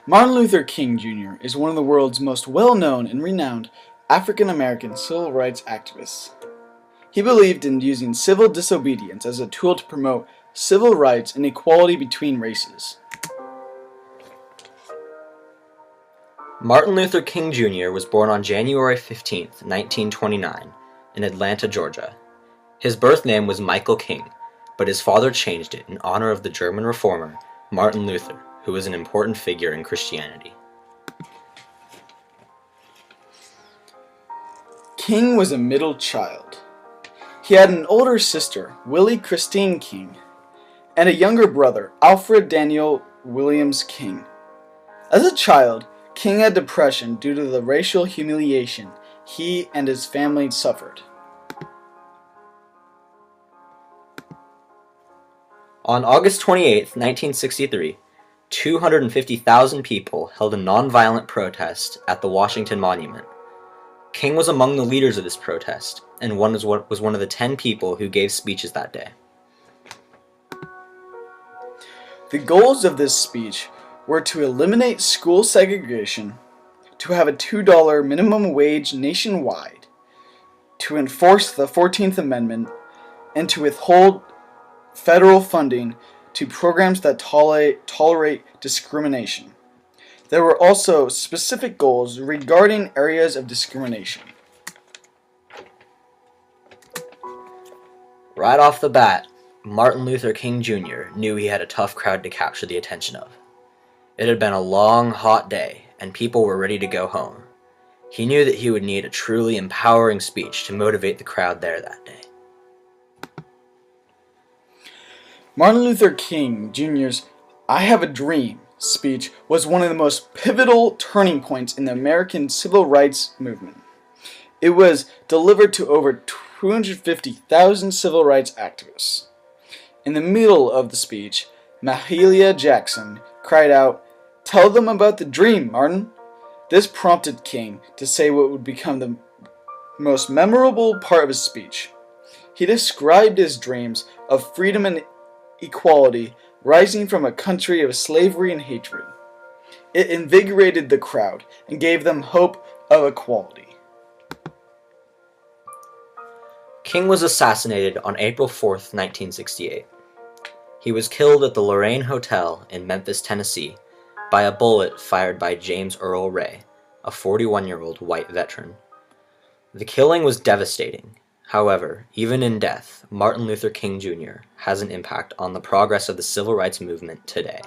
Martin Luther King Jr. is one of the world's most well-known and renowned African-American civil rights activists. He believed in using civil disobedience as a tool to promote civil rights and equality between races. Martin Luther King Jr. was born on January 15, 1929, in Atlanta, Georgia. His birth name was Michael King, but his father changed it in honor of the German reformer Martin Luther, who was an important figure in Christianity. King was a middle child. He had an older sister, Willie Christine King, and a younger brother, Alfred Daniel Williams King. As a child, King had depression due to the racial humiliation he and his family suffered. On August 28, 1963, 250,000 people held a nonviolent protest at the Washington Monument. King was among the leaders of this protest, and was one of the 10 people who gave speeches that day. The goals of this speech were to eliminate school segregation, to have a $2 minimum wage nationwide, to enforce the 14th Amendment, and to withhold federal funding to programs that tolerate discrimination. There were also specific goals regarding areas of discrimination. Right off the bat, Martin Luther King Jr. knew he had a tough crowd to capture the attention of. It had been a long, hot day, and people were ready to go home. He knew that he would need a truly empowering speech to motivate the crowd there that day. Martin Luther King Jr.'s "I Have a Dream" speech was one of the most pivotal turning points in the American civil rights movement. It was delivered to over 250,000 civil rights activists. In the middle of the speech, Mahalia Jackson cried out, "Tell them about the dream, Martin." This prompted King to say what would become the most memorable part of his speech. He described his dreams of freedom and equality rising from a country of slavery and hatred. It invigorated the crowd and gave them hope of equality. King was assassinated on April 4, 1968. He was killed at the Lorraine Hotel in Memphis, Tennessee, by a bullet fired by James Earl Ray, a 41-year-old white veteran. The killing was devastating. However, even in death, Martin Luther King Jr. has an impact on the progress of the civil rights movement today.